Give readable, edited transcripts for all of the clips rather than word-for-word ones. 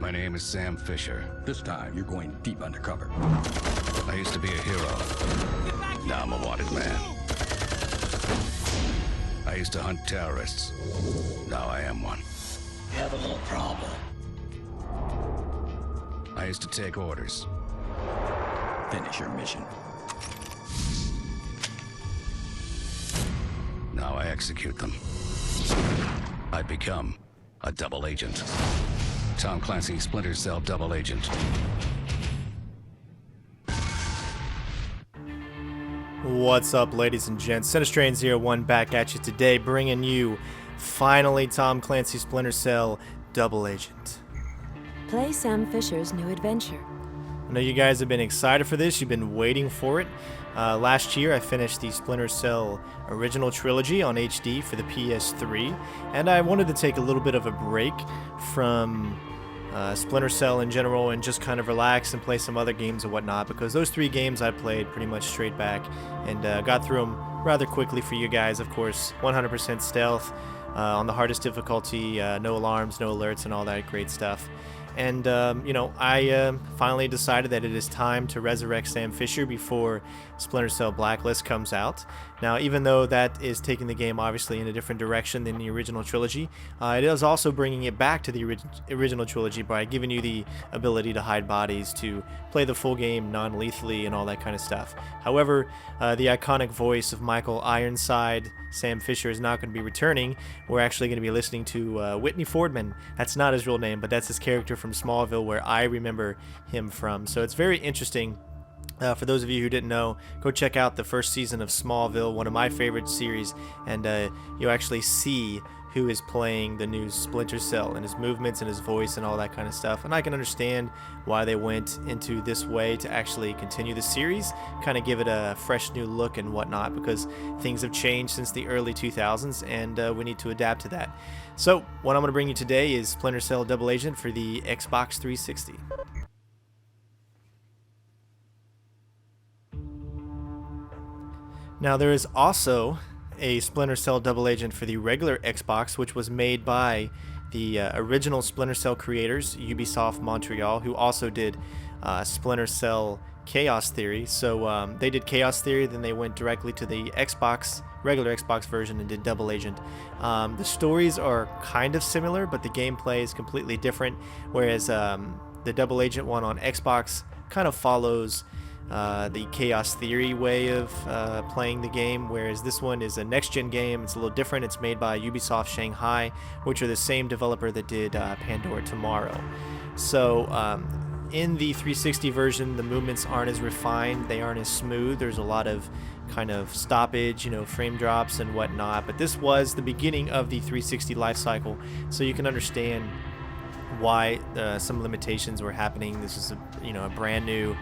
My name is Sam Fisher. This time, you're going deep undercover. I used to be a hero. Now I'm a wanted man. I used to hunt terrorists. Now I am one. You have a little problem. I used to take orders. Finish your mission. Now I execute them. I become a double agent. Tom Clancy's Splinter Cell double agent. What's up, ladies and gents? CenterStrain01 back at you today, bringing you finally Tom Clancy's Splinter Cell double agent. Play Sam Fisher's new adventure. I know you guys have been excited for this. You've been waiting for it. Last year, I finished the Splinter Cell original trilogy on HD for the PS3, and I wanted to take a little bit of a break from Splinter Cell in general and just kind of relax and play some other games and whatnot, because those three games I played pretty much straight back and got through them rather quickly for you guys. Of course, 100% stealth on the hardest difficulty, no alarms, no alerts, and all that great stuff. And, I finally decided that it is time to resurrect Sam Fisher before Splinter Cell Blacklist comes out. Now, even though that is taking the game obviously in a different direction than the original trilogy, it is also bringing it back to the original trilogy by giving you the ability to hide bodies, to play the full game non-lethally, and all that kind of stuff. However, the iconic voice of Michael Ironside, Sam Fisher, is not going to be returning. We're actually going to be listening to Whitney Fordman. That's not his real name, but that's his character from Smallville, where I remember him from. So it's very interesting. For those of you who didn't know, go check out the first season of Smallville, one of my favorite series, and you actually see who is playing the new Splinter Cell and his movements and his voice and all that kind of stuff. And I can understand why they went into this way to actually continue the series, kind of give it a fresh new look and whatnot, because things have changed since the early 2000s, and we need to adapt to that. So what I'm going to bring you today is Splinter Cell Double Agent for the Xbox 360. Now, there is also a Splinter Cell Double Agent for the regular Xbox, which was made by the original Splinter Cell creators, Ubisoft Montreal, who also did Splinter Cell Chaos Theory. So they did Chaos Theory, then they went directly to the regular Xbox version and did Double Agent. The stories are kind of similar, but the gameplay is completely different, whereas the Double Agent one on Xbox kind of follows the Chaos Theory way of playing the game, whereas this one is a next-gen game. It's a little different. It's made by Ubisoft Shanghai, which are the same developer that did Pandora Tomorrow. So in the 360 version, the movements aren't as refined. They aren't as smooth. There's a lot of kind of stoppage, frame drops and whatnot. But this was the beginning of the 360 life cycle, so you can understand why some limitations were happening. This is a brand new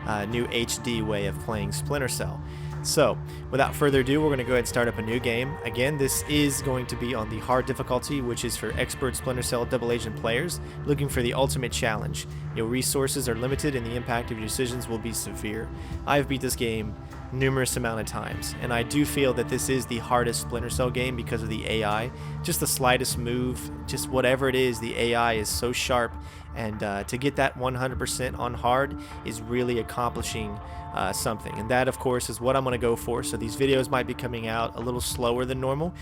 HD way of playing Splinter Cell. So without further ado, we're going to go ahead and start up a new game. Again, this is going to be on the hard difficulty, which is for expert Splinter Cell Double Agent players looking for the ultimate challenge. Your resources are limited and the impact of your decisions will be severe. I've beat this game numerous amount of times, and I do feel that this is the hardest Splinter Cell game because of the AI. Just the slightest move, just whatever it is, the AI is so sharp, and to get that 100% on hard is really accomplishing something, and that of course is what I'm going to go for. So these videos might be coming out a little slower than normal,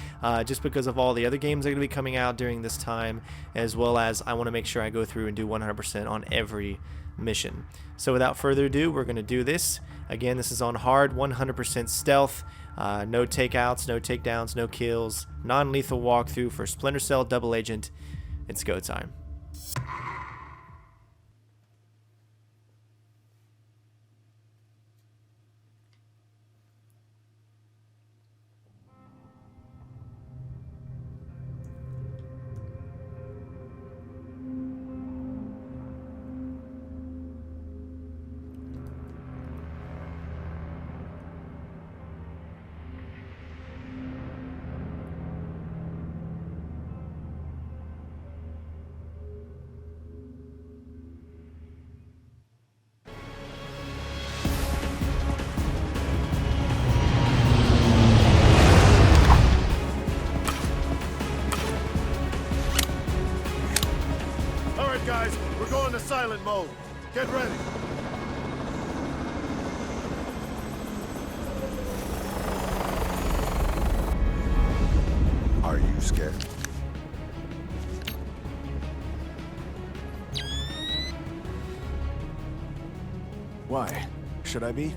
just because of all the other games that are going to be coming out during this time, as well as I want to make sure I go through and do 100% on every mission. So without further ado, we're going to do this. Again, this is on hard, 100% stealth, no takeouts, no takedowns, no kills, non-lethal walkthrough for Splinter Cell Double Agent. It's go time. guys. We're going to silent mode. Get ready. Are you scared? Why? Should I be?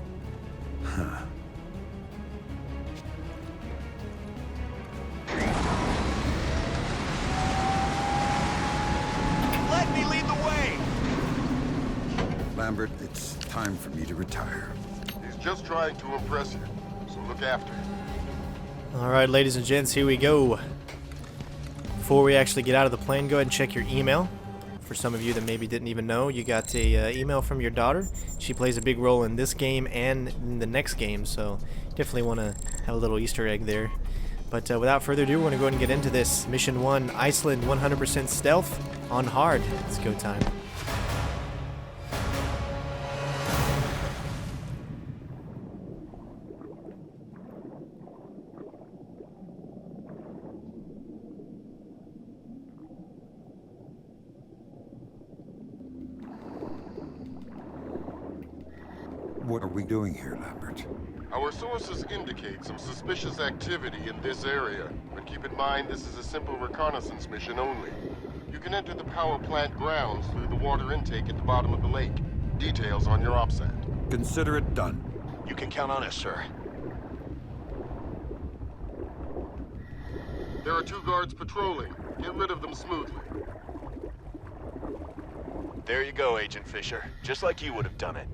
Let me lead the way! Lambert, it's time for me to retire. He's just trying to impress you, so look after him. Alright, ladies and gents, here we go. Before we actually get out of the plane, go ahead and check your email. For some of you that maybe didn't even know, you got a email from your daughter. She plays a big role in this game and in the next game, so definitely want to have a little Easter egg there. But without further ado, we're going to go ahead and get into this. Mission 1, Iceland, 100% stealth on hard. It's go time. What are we doing here, Lambert? Our sources indicate some suspicious activity in this area, but keep in mind this is a simple reconnaissance mission only. You can enter the power plant grounds through the water intake at the bottom of the lake. Details on your OPSAT. Consider it done. You can count on us, sir. There are 2 guards patrolling. Get rid of them smoothly. There you go, Agent Fisher. Just like you would have done it.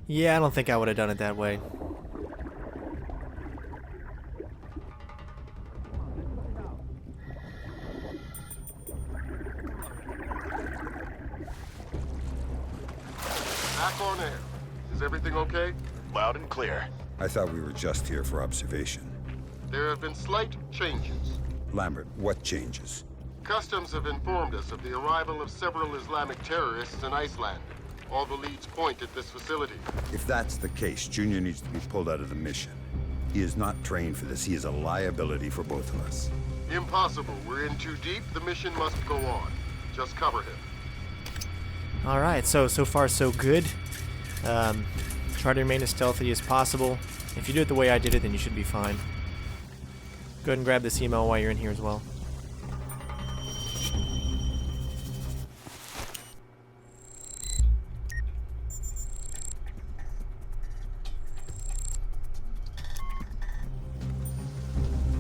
Yeah, I don't think I would have done it that way. Back on air. Is everything okay? Loud and clear. I thought we were just here for observation. There have been slight changes. Lambert, what changes? Customs have informed us of the arrival of several Islamic terrorists in Iceland. All the leads point at this facility. If that's the case, Junior needs to be pulled out of the mission. He is not trained for this. He is a liability for both of us. Impossible. We're in too deep. The mission must go on. Just cover him. Alright, so far so good. Try to remain as stealthy as possible. If you do it the way I did it, then you should be fine. Go ahead and grab this email while you're in here as well.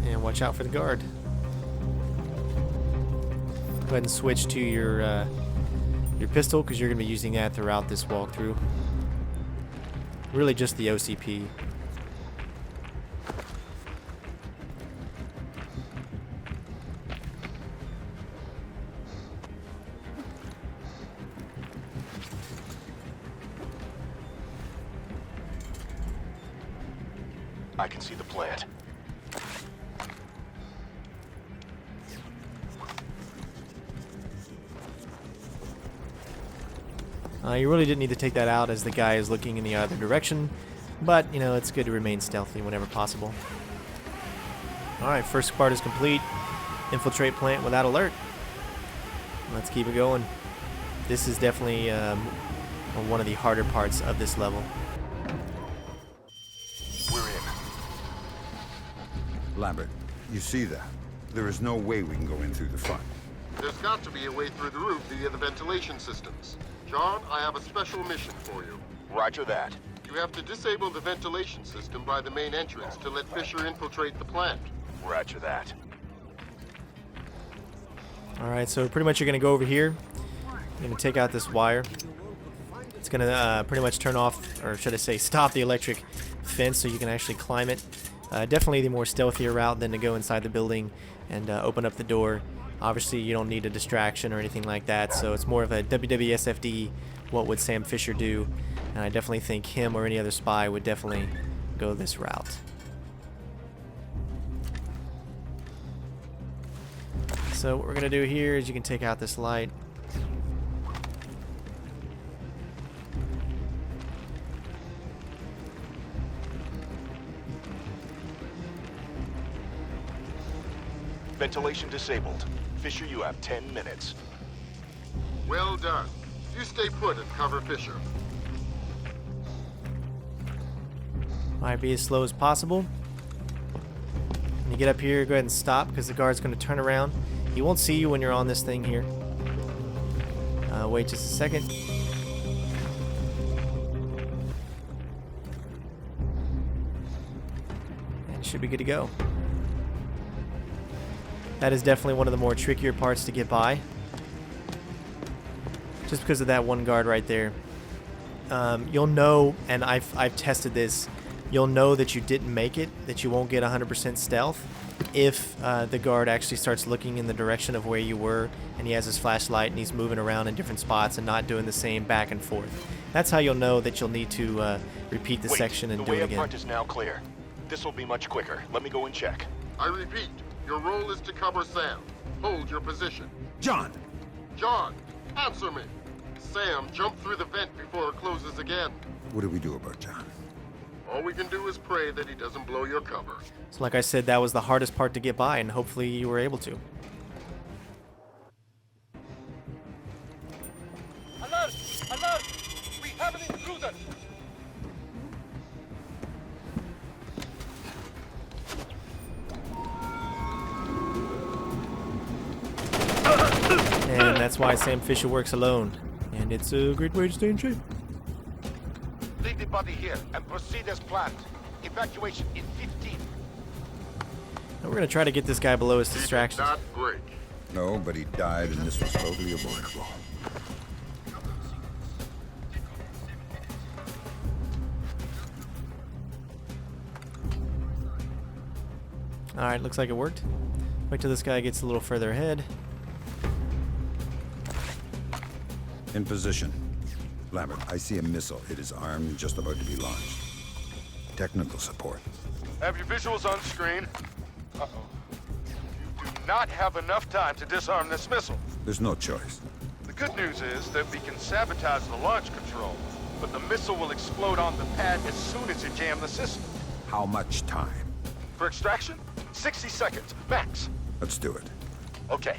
And watch out for the guard. Go ahead and switch to your pistol, because you're going to be using that throughout this walkthrough. Really just the OCP. I can see the plant. You really didn't need to take that out, as the guy is looking in the other direction, but, you know, it's good to remain stealthy whenever possible. Alright, first part is complete. Infiltrate plant without alert. Let's keep it going. This is definitely one of the harder parts of this level. We're in. Lambert, you see that? There is no way we can go in through the front. There's got to be a way through the roof via the ventilation systems. John, I have a special mission for you. Roger that. You have to disable the ventilation system by the main entrance to let Fisher infiltrate the plant. Roger that. Alright, so pretty much you're going to go over here. You're going to take out this wire. It's going to pretty much turn off, or should I say stop the electric fence so you can actually climb it. Definitely the more stealthier route than to go inside the building and open up the door. Obviously you don't need a distraction or anything like that, so it's more of a WWSFD, what would Sam Fisher do, and I definitely think him or any other spy would definitely go this route. So what we're going to do here is you can take out this light. Ventilation disabled. Fisher, you have 10 minutes. Well done. You stay put and cover Fisher. Might be as slow as possible. When you get up here, go ahead and stop because the guard's going to turn around. He won't see you when you're on this thing here. Wait just a second. And it should be good to go. That is definitely one of the more trickier parts to get by. Just because of that one guard right there. You'll know, and I've tested this, you'll know that you didn't make it, that you won't get 100% stealth if the guard actually starts looking in the direction of where you were and he has his flashlight and he's moving around in different spots and not doing the same back and forth. That's how you'll know that you'll need to repeat the section and do it The way again. up front is now clear. This will be much quicker. Let me go and check. I repeat, your role is to cover Sam. Hold your position. John! John, answer me. Sam, jump through the vent before it closes again. What do we do about John? All we can do is pray that he doesn't blow your cover. So like I said, that was the hardest part to get by, and hopefully you were able to. Alert! Alert! We have an intruder! And that's why Sam Fisher works alone. And it's a great way to stay in shape. Leave the body here and proceed as planned. Evacuation in 15. And we're going to try to get this guy below his distraction. Not break. No, but he died and this was totally avoidable. Alright, looks like it worked. Wait till this guy gets a little further ahead. In position. Lambert, I see a missile. It is armed and just about to be launched. Technical support. Have your visuals on screen. Uh-oh. You do not have enough time to disarm this missile. There's no choice. The good news is that we can sabotage the launch control, but the missile will explode on the pad as soon as you jam the system. How much time? For extraction, 60 seconds, max. Let's do it. Okay.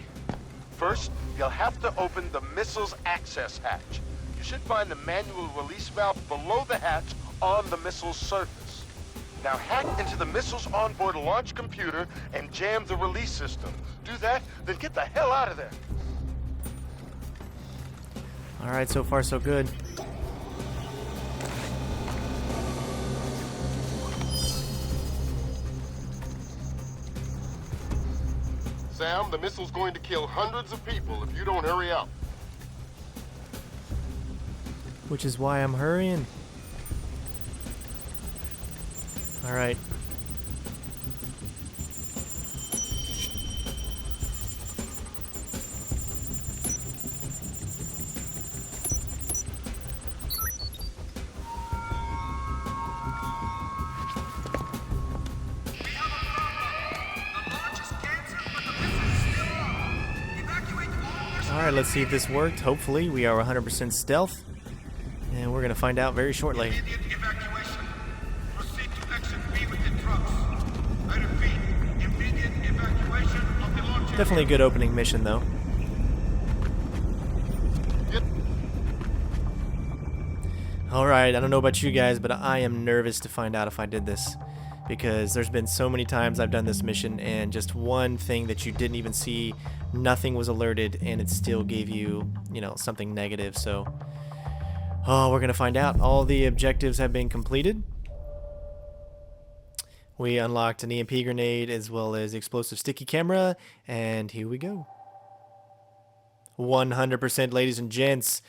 First, you'll have to open the missile's access hatch. You should find the manual release valve below the hatch on the missile's surface. Now hack into the missile's onboard launch computer and jam the release system. Do that, then get the hell out of there. Alright, so far so good. Sam, the missile's going to kill hundreds of people if you don't hurry up. Which is why I'm hurrying. Alright. Alright, let's see if this worked. Hopefully, we are 100% stealth. And we're going to find out very shortly. Immediate evacuation. Proceed to exit B with the trucks. I repeat, immediate evacuation of the launch area. Definitely a good opening mission, though. Alright, I don't know about you guys, but I am nervous to find out if I did this. Because there's been so many times I've done this mission, and just one thing that you didn't even see, nothing was alerted, and it still gave you, you know, something negative. So, oh, we're going to find out. All the objectives have been completed. We unlocked an EMP grenade as well as explosive sticky camera, and here we go. 100%, ladies and gents.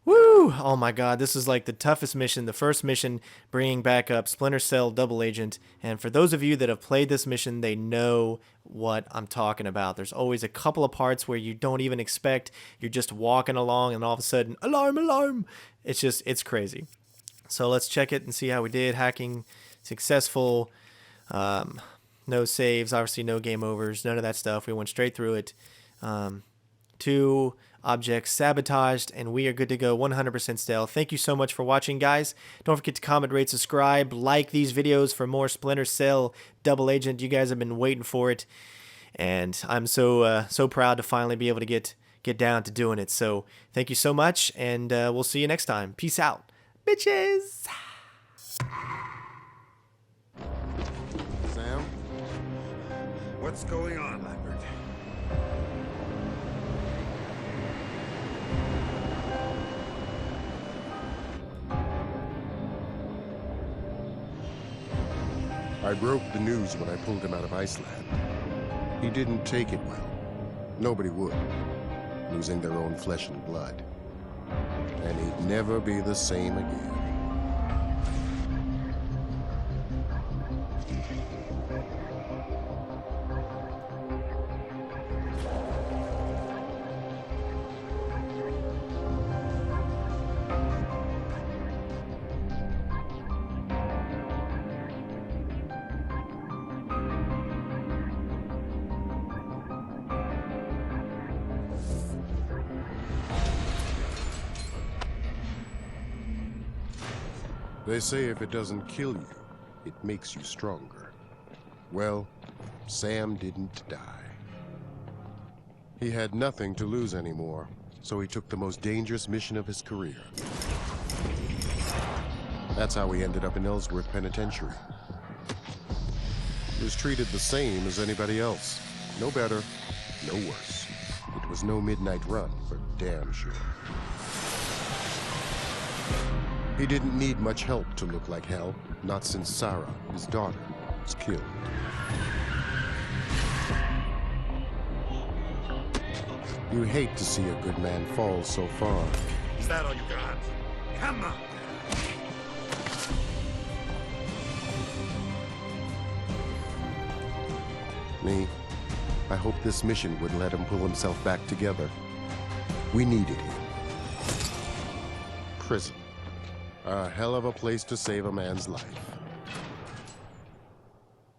Woo! Oh my god, this is like the toughest mission, the first mission bringing back up Splinter Cell Double Agent. And for those of you that have played this mission, they know what I'm talking about. There's always a couple of parts where you don't even expect. You're just walking along and all of a sudden, alarm, alarm! It's crazy. So let's check it and see how we did. Hacking successful. No saves, obviously no game overs, none of that stuff. We went straight through it. 2 objects sabotaged, and we are good to go. 100% stealth. Thank you so much for watching, guys. Don't forget to comment, rate, subscribe, like these videos for more Splinter Cell Double Agent. You guys have been waiting for it. and I'm so proud to finally be able to get down to doing it. So thank you so much, and we'll see you next time. Peace out, bitches. Sam? What's going on, Lambert? I broke the news when I pulled him out of Iceland. He didn't take it well. Nobody would, losing their own flesh and blood. And he'd never be the same again. They say if it doesn't kill you, it makes you stronger. Well, Sam didn't die. He had nothing to lose anymore, so he took the most dangerous mission of his career. That's how he ended up in Ellsworth Penitentiary. He was treated the same as anybody else. No better, no worse. It was no midnight run, for damn sure. He didn't need much help to look like hell, not since Sarah, his daughter, was killed. You hate to see a good man fall so far. Is that all you got? Come on! Me, I hope this mission would let him pull himself back together. We needed him. Prison. A hell of a place to save a man's life.